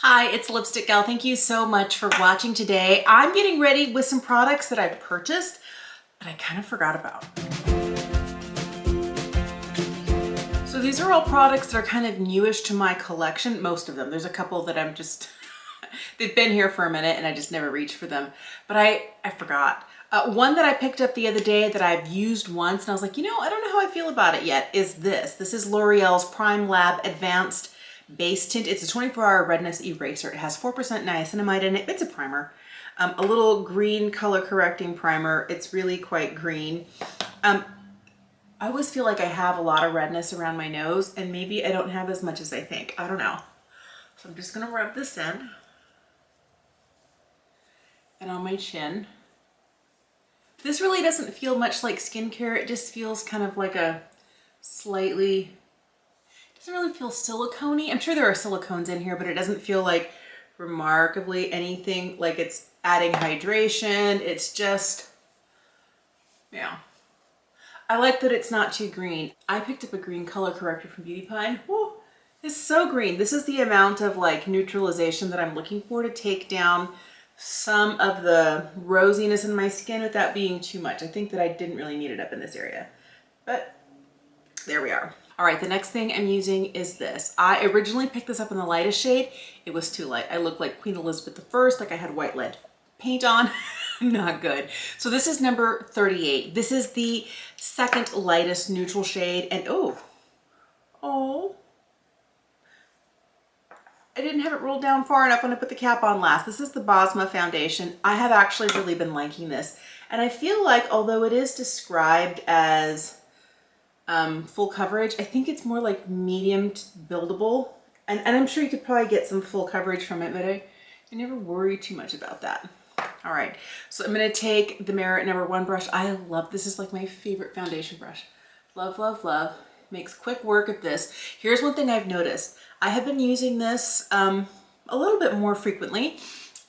Hi, it's Lipstick Gal. Thank you so much for watching today. I'm getting ready with some products that I've purchased, but I kind of forgot about. So these are all products that are kind of newish to my collection, most of them. There's a couple that I'm just, they've been here for a minute and I just never reached for them, but I forgot. One that I picked up the other day that I've used once and I was like, you know, I don't know how I feel about it yet, is this. This is L'Oreal's Prime Lab Advanced Base Tint. It's a 24-hour redness eraser. It has 4% niacinamide in it. It's a primer. A little green color correcting primer. It's really quite green. I always feel like I have a lot of redness around my nose and maybe I don't have as much as I think. I don't know. So I'm just gonna rub this in and on my chin. This really doesn't feel much like skincare. It just feels kind of like a slightly, doesn't really feel silicone-y. I'm sure there are silicones in here, but it doesn't feel like remarkably anything like it's adding hydration. It's just, yeah. I like that it's not too green. I picked up a green color corrector from Beauty Pie. Woo, it's so green. This is the amount of like neutralization that I'm looking for to take down some of the rosiness in my skin without being too much. I think that I didn't really need it up in this area, but there we are. All right, the next thing I'm using is this. I originally picked this up in the lightest shade. It was too light. I looked like Queen Elizabeth I, like I had white lead paint on. Not good. So this is number 38. This is the second lightest neutral shade. And oh, I didn't have it rolled down far enough when I put the cap on last. This is the Bosma foundation. I have actually really been liking this. And I feel like although it is described as full coverage, I think it's more like medium to buildable. And I'm sure you could probably get some full coverage from it, but I never worry too much about that. All right, so I'm gonna take the Merit number 1 brush. I love, this is like my favorite foundation brush. Love, love, love. Makes quick work of this. Here's one thing I've noticed. I have been using this a little bit more frequently.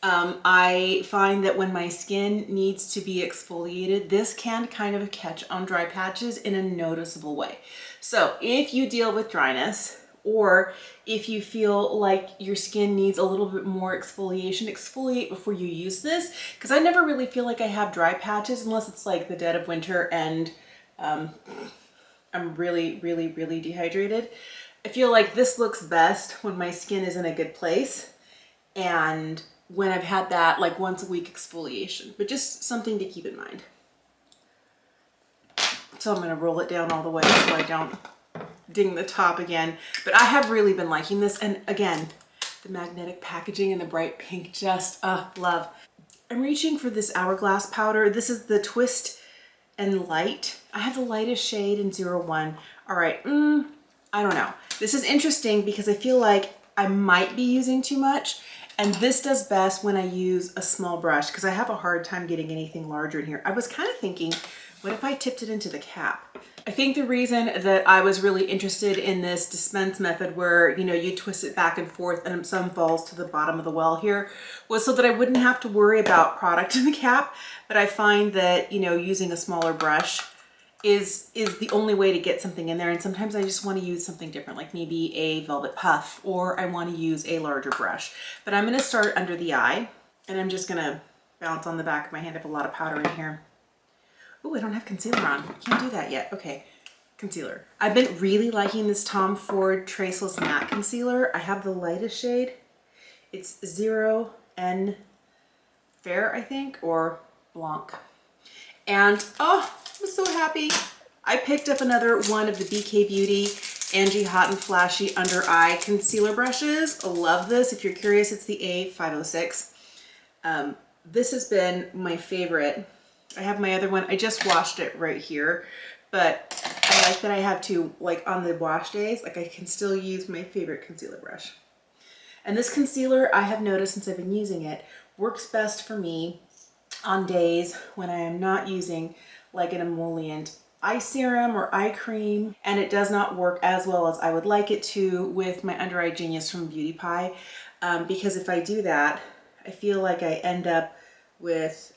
I find that when my skin needs to be exfoliated, this can kind of catch on dry patches in a noticeable way. So if you deal with dryness, or if you feel like your skin needs a little bit more exfoliation, exfoliate before you use this, because I never really feel like I have dry patches unless it's like the dead of winter and I'm really, really, really dehydrated. I feel like this looks best when my skin is in a good place and when I've had that like once a week exfoliation, but just something to keep in mind. So I'm gonna roll it down all the way so I don't ding the top again. But I have really been liking this. And again, the magnetic packaging and the bright pink, just love. I'm reaching for this Hourglass powder. This is the Twist and Light. I have the lightest shade in 01. All right, I don't know. This is interesting because I feel like I might be using too much. And this does best when I use a small brush because I have a hard time getting anything larger in here. I was kind of thinking, what if I tipped it into the cap? I think the reason that I was really interested in this dispense method where, you know, you twist it back and forth and some falls to the bottom of the well here was so that I wouldn't have to worry about product in the cap. But I find that, you know, using a smaller brush is the only way to get something in there. And sometimes I just want to use something different, like maybe a velvet puff, or I want to use a larger brush. But I'm going to start under the eye and I'm just going to bounce on the back of my hand. I have a lot of powder in here. Oh, I don't have concealer on. Can't do that yet. Okay, concealer. I've been really liking this Tom Ford Traceless Matte Concealer. I have the lightest shade. It's 0N Fair, I think, or Blanc. And oh, I'm so happy. I picked up another one of the BK Beauty Angie Hot and Flashy Under Eye Concealer brushes. I love this. If you're curious, it's the A506. This has been my favorite. I have my other one. I just washed it right here, but I like that I have to, like on the wash days, like I can still use my favorite concealer brush. And this concealer, I have noticed since I've been using it, works best for me on days when I am not using like an emollient eye serum or eye cream, and it does not work as well as I would like it to with my Under Eye Genius from Beauty Pie, because if I do that, I feel like I end up with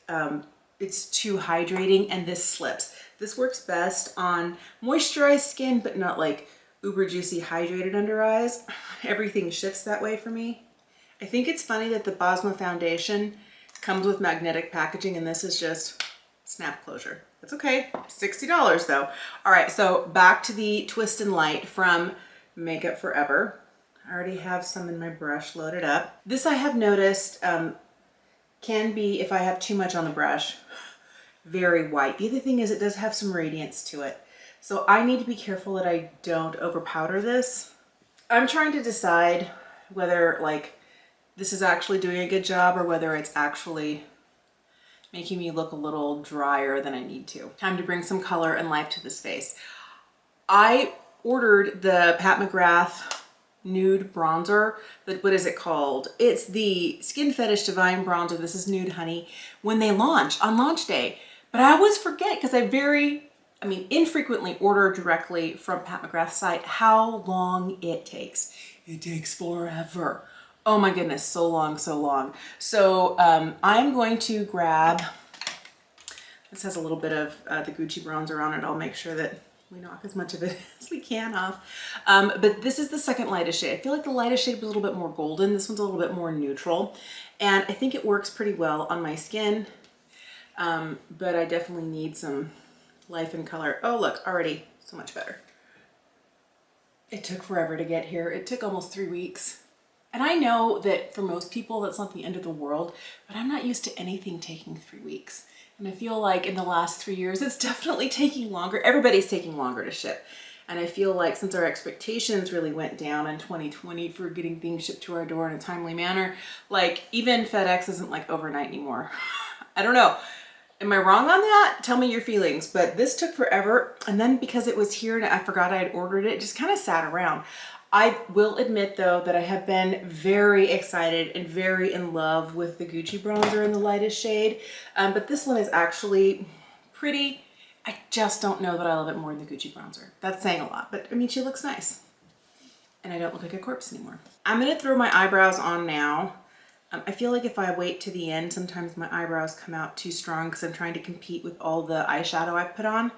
it's too hydrating and this slips. This works best on moisturized skin, but not like uber juicy hydrated under eyes. Everything shifts that way for me. I think it's funny that the Bosma foundation comes with magnetic packaging and this is just snap closure. That's okay. $60 though. All right, so back to the Twist and Light from Makeup Forever. I already have some in my brush loaded up. This I have noticed can be, if I have too much on the brush, very white. The other thing is it does have some radiance to it. So I need to be careful that I don't over powder this. I'm trying to decide whether like this is actually doing a good job or whether it's actually making me look a little drier than I need to. Time to bring some color and life to this face. I ordered the Pat McGrath nude bronzer. What is it called? It's the Skin Fetish Divine Bronzer. This is Nude Honey. When they launch, on launch day. But I always forget because I mean, infrequently order directly from Pat McGrath's site how long it takes. It takes forever. Oh my goodness, so long, so long. So I'm going to grab, this has a little bit of the Gucci bronzer on it. I'll make sure that we knock as much of it as we can off. But this is the second lightest shade. I feel like the lightest shade was a little bit more golden. This one's a little bit more neutral. And I think it works pretty well on my skin. But I definitely need some life and color. Oh, look, already so much better. It took forever to get here. It took almost 3 weeks. And I know that for most people, that's not the end of the world, but I'm not used to anything taking 3 weeks. And I feel like in the last 3 years, it's definitely taking longer. Everybody's taking longer to ship. And I feel like since our expectations really went down in 2020 for getting things shipped to our door in a timely manner, like even FedEx isn't like overnight anymore. I don't know. Am I wrong on that? Tell me your feelings. But this took forever. And then because it was here and I forgot I had ordered it, it just kind of sat around. I will admit though that I have been very excited and very in love with the Gucci bronzer in the lightest shade. But this one is actually pretty. I just don't know that I love it more than the Gucci bronzer. That's saying a lot, but I mean, she looks nice. And I don't look like a corpse anymore. I'm gonna throw my eyebrows on now. I feel like if I wait to the end, sometimes my eyebrows come out too strong because I'm trying to compete with all the eyeshadow I put on.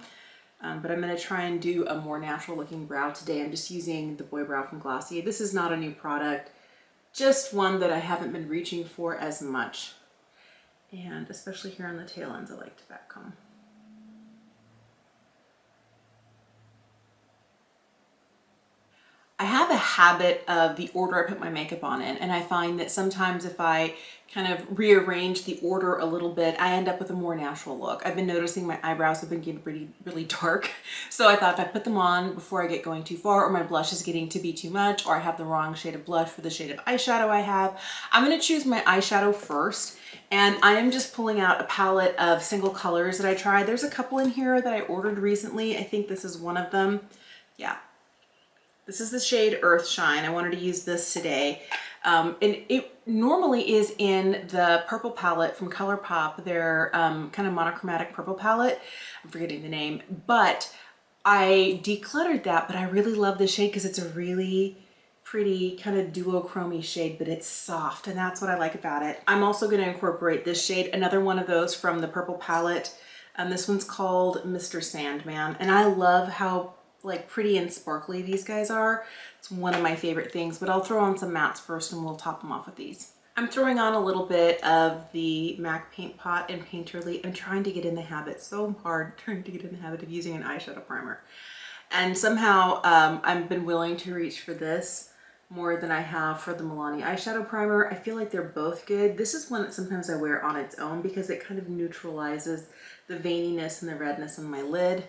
But I'm going to try and do a more natural looking brow today. I'm just using the Boy Brow from Glossier. This is not a new product, just one that I haven't been reaching for as much. And especially here on the tail ends, I like to back comb. I have a habit of the order I put my makeup on in, and I find that sometimes if I kind of rearrange the order a little bit, I end up with a more natural look. I've been noticing my eyebrows have been getting really dark, so I thought if I put them on before I get going too far, or my blush is getting to be too much, or I have the wrong shade of blush for the shade of eyeshadow I have, I'm going to choose my eyeshadow first, and I am just pulling out a palette of single colors that I tried. There's a couple in here that I ordered recently. I think this is one of them. Yeah. This is the shade Earth Shine. I wanted to use this today. And it normally is in the purple palette from ColourPop, their kind of monochromatic purple palette. I'm forgetting the name, but I decluttered that, but I really love this shade because it's a really pretty kind of duochrome shade, but it's soft, and that's what I like about it. I'm also going to incorporate this shade, another one of those from the purple palette. This one's called Mr. Sandman, and I love how like pretty and sparkly these guys are. It's one of my favorite things, but I'll throw on some mattes first and we'll top them off with these. I'm throwing on a little bit of the MAC Paint Pot and Painterly. I'm trying to get in the habit, so hard trying to get in the habit of using an eyeshadow primer. And somehow I've been willing to reach for this more than I have for the Milani eyeshadow primer. I feel like they're both good. This is one that sometimes I wear on its own because it kind of neutralizes the veininess and the redness on my lid.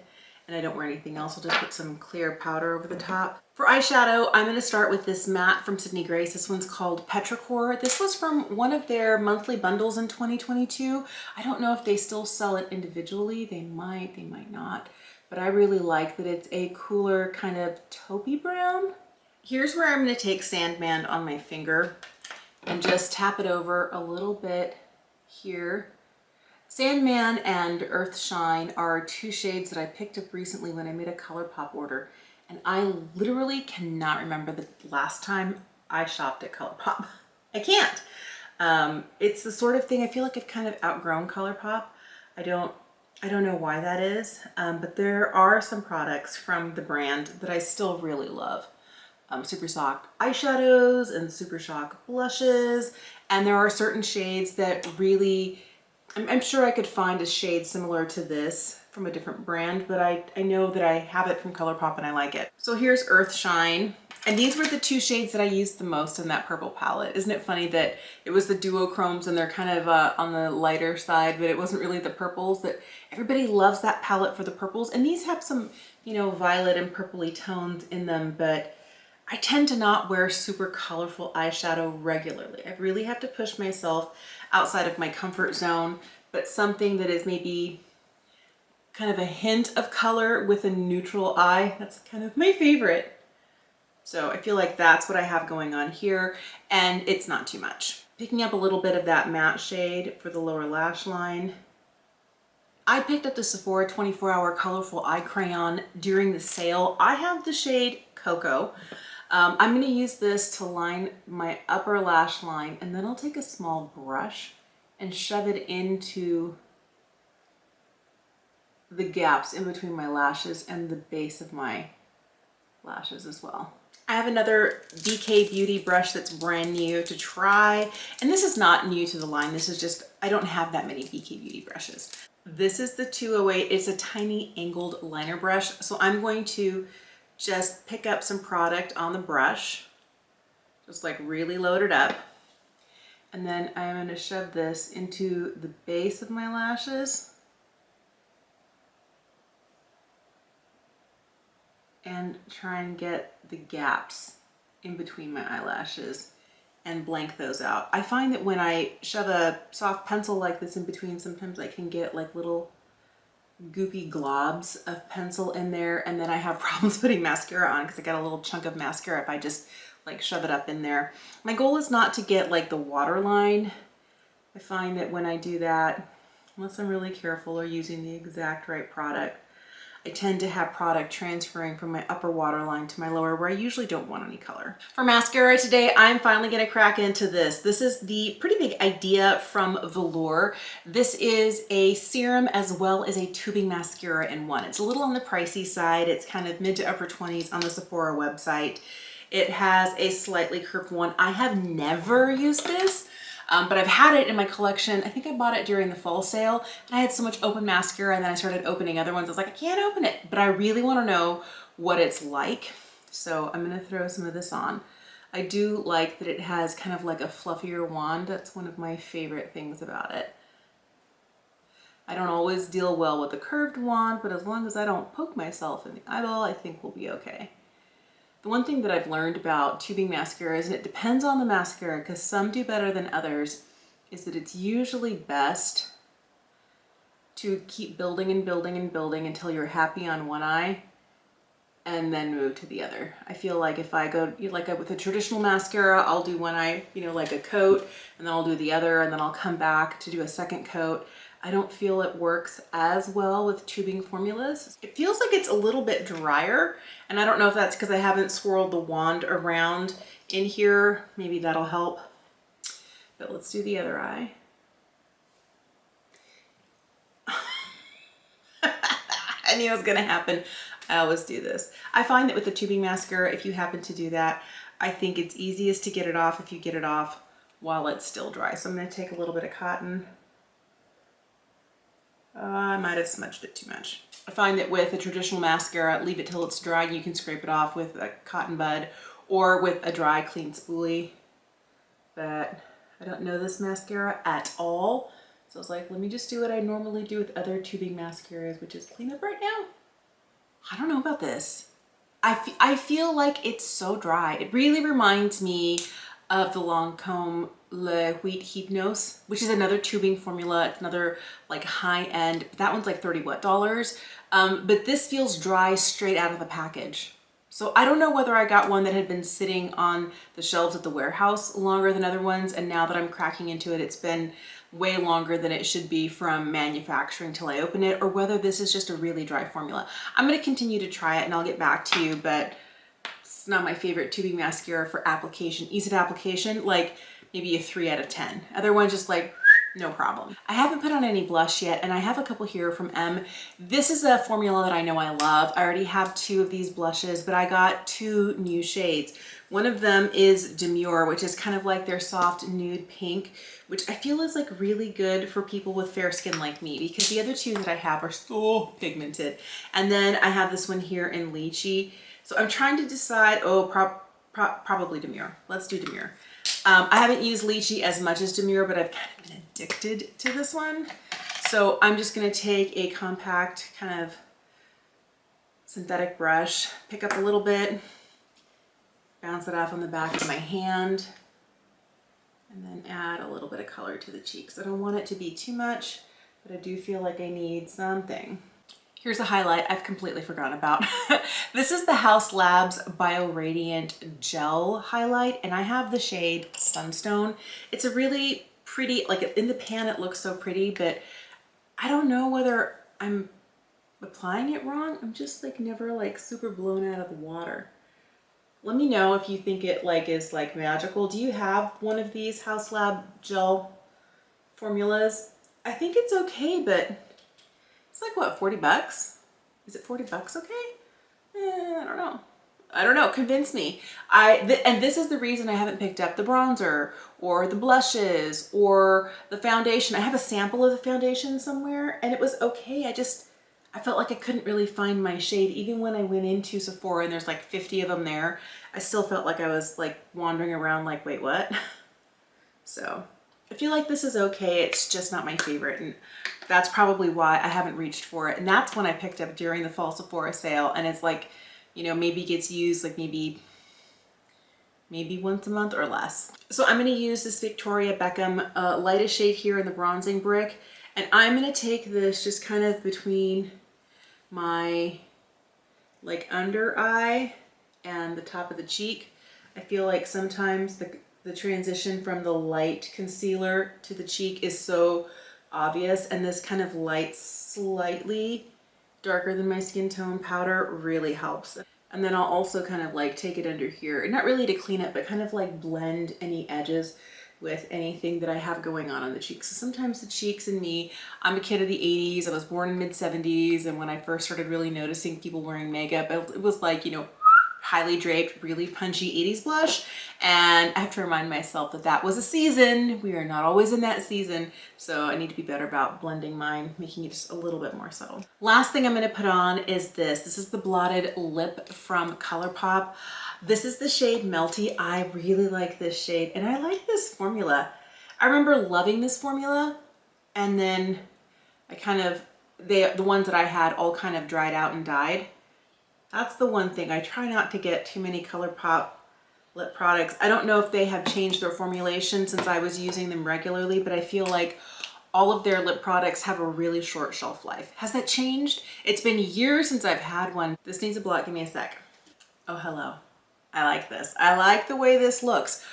And I don't wear anything else. I'll just put some clear powder over the top. For eyeshadow, I'm going to start with this matte from Sydney Grace. This one's called Petrichor. This was from one of their monthly bundles in 2022. I don't know if they still sell it individually. They might not. But I really like that it's a cooler kind of taupey brown. Here's where I'm going to take Sandman on my finger and just tap it over a little bit here. Sandman and Earth Shine are two shades that I picked up recently when I made a ColourPop order. And I literally cannot remember the last time I shopped at ColourPop. I can't. It's the sort of thing, I feel like I've kind of outgrown ColourPop. I don't know why that is, but there are some products from the brand that I still really love. Super Shock eyeshadows and Super Shock blushes. And there are certain shades that really, I'm sure I could find a shade similar to this from a different brand, but I know that I have it from ColourPop and I like it. So here's Earth Shine. And these were the two shades that I used the most in that purple palette. Isn't it funny that it was the duochromes and they're kind of on the lighter side, but it wasn't really the purples. That everybody loves that palette for the purples. And these have some, you know, violet and purpley tones in them, but I tend to not wear super colorful eyeshadow regularly. I really have to push myself outside of my comfort zone, but something that is maybe kind of a hint of color with a neutral eye, that's kind of my favorite. So I feel like that's what I have going on here, and it's not too much. Picking up a little bit of that matte shade for the lower lash line. I picked up the Sephora 24-Hour Colorful Eye Crayon during the sale. I have the shade Cocoa. I'm going to use this to line my upper lash line, and then I'll take a small brush and shove it into the gaps in between my lashes and the base of my lashes as well. I have another BK Beauty brush that's brand new to try, and this is not new to the line. This is just, I don't have that many BK Beauty brushes. This is the 208. It's a tiny angled liner brush, so I'm going to just pick up some product on the brush, just like really load it up. And then I'm going to shove this into the base of my lashes and try and get the gaps in between my eyelashes and blank those out. I find that when I shove a soft pencil like this in between, sometimes I can get like little goopy globs of pencil in there, and then I have problems putting mascara on because I got a little chunk of mascara if I just like shove it up in there. My goal is not to get like the waterline. I find that when I do that, unless I'm really careful or using the exact right product, I tend to have product transferring from my upper waterline to my lower, where I usually don't want any color. For mascara today, I'm finally gonna crack into this. This is the Pretty Big Idea from Velour. This is a serum as well as a tubing mascara in one. It's a little on the pricey side. It's kind of mid to upper 20s on the Sephora website. It has a slightly curved one. I have never used this. But I've had it in my collection. I think I bought it during the fall sale, and I had so much open mascara, and then I started opening other ones. I was like, I can't open it, but I really want to know what it's like. So I'm going to throw some of this on. I do like that it has kind of like a fluffier wand. That's one of my favorite things about it. I don't always deal well with a curved wand, but as long as I don't poke myself in the eyeball, I think we'll be okay. The one thing that I've learned about tubing mascaras, and it depends on the mascara because some do better than others, is that it's usually best to keep building and building and building until you're happy on one eye and then move to the other. I feel like if I go like with a traditional mascara, I'll do one eye, you know, like a coat, and then I'll do the other, and then I'll come back to do a second coat. I don't feel it works as well with tubing formulas. It feels like it's a little bit drier, and I don't know if that's because I haven't swirled the wand around in here. Maybe that'll help. But let's do the other eye. I knew it was gonna happen. I always do this. I find that with the tubing mascara, if you happen to do that, I think it's easiest to get it off if you get it off while it's still dry. So I'm gonna take a little bit of cotton. I might have smudged it too much. I find that with a traditional mascara, leave it till it's dry and you can scrape it off with a cotton bud or with a dry, clean spoolie. But I don't know this mascara at all. So I was like, let me just do what I normally do with other tubing mascaras, which is clean up right now. I don't know about this. I feel like it's so dry. It really reminds me of the Lancome Le Huit Hypnose, which is another tubing formula. It's another like high end. That one's like $30 what? But this feels dry straight out of the package. So I don't know whether I got one that had been sitting on the shelves at the warehouse longer than other ones, and now that I'm cracking into it, it's been way longer than it should be from manufacturing till I open it, or whether this is just a really dry formula. I'm going to continue to try it and I'll get back to you, but it's not my favorite tubing mascara for application. Ease of application, like maybe a 3 out of 10. Other ones just like no problem. I haven't put on any blush yet, and I have a couple here from M. This is a formula that I know I love. I already have 2 of these blushes, but I got 2 new shades. One of them is Demure, which is kind of like their soft nude pink, which I feel is like really good for people with fair skin like me, because the other 2 that I have are so pigmented. And then I have this one here in Lychee. So I'm trying to decide, probably Demure. Let's do Demure. I haven't used Lychee as much as Demure, but I've kind of been addicted to this one. So I'm just going to take a compact kind of synthetic brush, pick up a little bit, bounce it off on the back of my hand, and then add a little bit of color to the cheeks. I don't want it to be too much, but I do feel like I need something. Here's a highlight I've completely forgotten about. This is the Haus Labs Bio Radiant Gel Highlight, and I have the shade Sunstone. It's a really pretty, like in the pan it looks so pretty, but I don't know whether I'm applying it wrong. I'm just like never like super blown out of the water. Let me know if you think it like is like magical. Do you have one of these Haus Lab gel formulas? I think it's okay, but it's like what, 40 bucks? Is it 40 bucks okay? I don't know. I don't know, convince me. And this is the reason I haven't picked up the bronzer or the blushes or the foundation. I have a sample of the foundation somewhere and it was okay. I felt like I couldn't really find my shade. Even when I went into Sephora and there's like 50 of them there, I still felt like I was like wandering around like, wait, what? So I feel like this is okay. It's just not my favorite. And that's probably why I haven't reached for it. And that's when I picked up during the fall Sephora sale. And it's like, you know, maybe gets used like maybe once a month or less. So I'm going to use this Victoria Beckham lightest shade here in the bronzing brick. And I'm going to take this just kind of between my like under eye and the top of the cheek. I feel like sometimes the transition from the light concealer to the cheek is so obvious, and this kind of light, slightly darker than my skin tone powder really helps. And then I'll also kind of like take it under here, not really to clean up, but kind of like blend any edges with anything that I have going on the cheeks. So sometimes the cheeks and me, I'm a kid of the 80s, I was born in mid 70s, and when I first started really noticing people wearing makeup, it was like, you know, highly draped, really punchy 80s blush. And I have to remind myself that that was a season. We are not always in that season. So I need to be better about blending mine, making it just a little bit more subtle. Last thing I'm gonna put on is this. This is the Blotted Lip from ColourPop. This is the shade Melty. I really like this shade and I like this formula. I remember loving this formula, and then I kind of, the ones that I had all kind of dried out and died. That's the one thing. I try not to get too many ColourPop lip products. I don't know if they have changed their formulation since I was using them regularly, but I feel like all of their lip products have a really short shelf life. Has that changed? It's been years since I've had one. This needs a blot. Give me a sec. Oh, hello. I like this. I like the way this looks.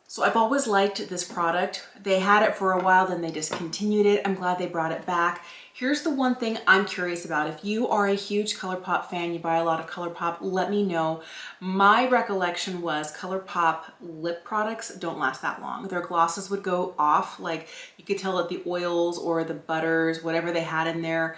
So I've always liked this product. They had it for a while, then they discontinued it. I'm glad they brought it back. Here's the one thing I'm curious about. If you are a huge ColourPop fan, you buy a lot of ColourPop, let me know. My recollection was ColourPop lip products don't last that long. Their glosses would go off. Like you could tell that the oils or the butters, whatever they had in there,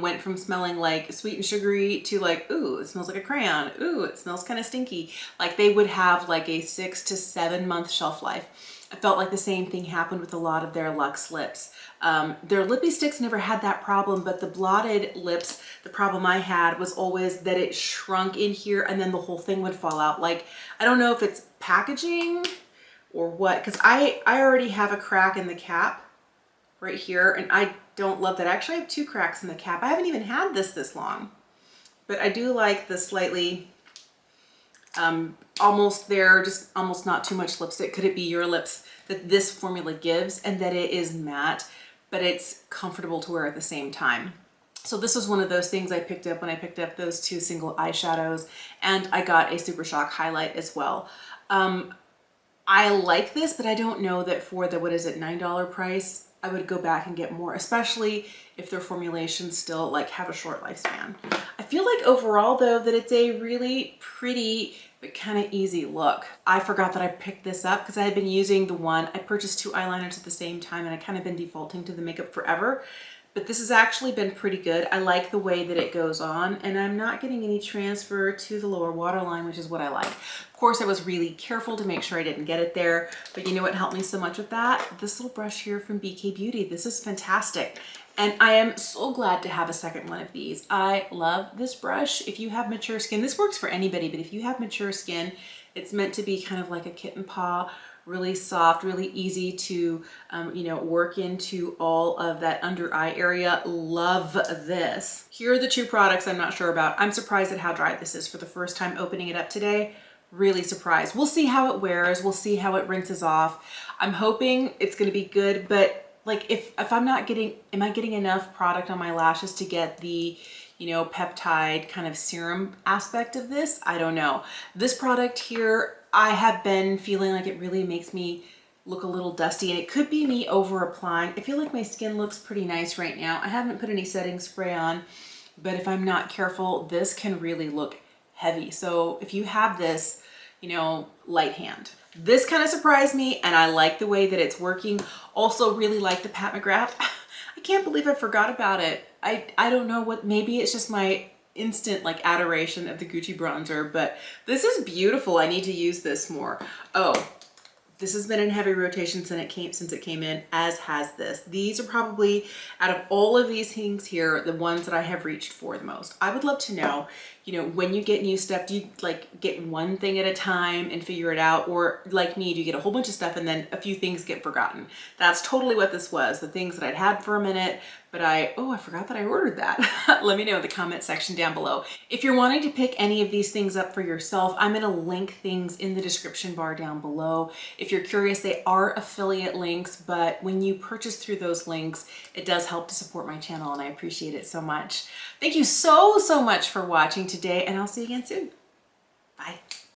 went from smelling like sweet and sugary to like, ooh, it smells like a crayon. Ooh, it smells kind of stinky. Like they would have like a 6 to 7 month shelf life. I felt like the same thing happened with a lot of their Luxe lips. Their lippy sticks never had that problem, but the blotted lips, the problem I had was always that it shrunk in here and then the whole thing would fall out. Like, I don't know if it's packaging or what, because I already have a crack in the cap right here, and I don't love that. Actually, I have 2 cracks in the cap. I haven't even had this long, but I do like the slightly almost there, just almost not too much lipstick. Could it be your lips that this formula gives, and that it is matte, but it's comfortable to wear at the same time? So this was one of those things I picked up when I picked up those 2 single eyeshadows, and I got a Super Shock highlight as well. I like this, but I don't know that for the, what is it, $9 price, I would go back and get more, especially if their formulations still like have a short lifespan. I feel like overall though that it's a really pretty but kind of easy look. I forgot that I picked this up because I had been using the one, I purchased 2 eyeliners at the same time and I kind of been defaulting to the Makeup Forever. But this has actually been pretty good. I like the way that it goes on, and I'm not getting any transfer to the lower waterline, which is what I like. Of course, I was really careful to make sure I didn't get it there, but you know what helped me so much with that? This little brush here from BK Beauty. This is fantastic. And I am so glad to have a second one of these. I love this brush. If you have mature skin, this works for anybody, but if you have mature skin, it's meant to be kind of like a kitten paw, really soft, really easy to, you know, work into all of that under eye area. Love this. Here are the 2 products I'm not sure about. I'm surprised at how dry this is for the first time opening it up today. Really surprised. We'll see how it wears. We'll see how it rinses off. I'm hoping it's going to be good, but like if I'm not getting, am I getting enough product on my lashes to get the, you know, peptide kind of serum aspect of this? I don't know. This product here, I have been feeling like it really makes me look a little dusty, and it could be me over applying. I feel like my skin looks pretty nice right now. I haven't put any setting spray on, but if I'm not careful, this can really look heavy. So if you have this, you know, light hand. This kind of surprised me, and I like the way that it's working. Also really like the Pat McGrath. I can't believe I forgot about it. I don't know what, maybe it's just my instant like adoration of the Gucci bronzer, but this is beautiful. I need to use this more. Oh, this has been in heavy rotation since it came in, as has this. These are probably, out of all of these things here, the ones that I have reached for the most. I would love to know, you know, when you get new stuff, do you like get one thing at a time and figure it out? Or like me, do you get a whole bunch of stuff and then a few things get forgotten? That's totally what this was. The things that I'd had for a minute, but I forgot that I ordered that. Let me know in the comment section down below. If you're wanting to pick any of these things up for yourself, I'm gonna link things in the description bar down below. If you're curious, they are affiliate links, but when you purchase through those links, it does help to support my channel, and I appreciate it so much. Thank you so much for watching today, and I'll see you again soon. Bye.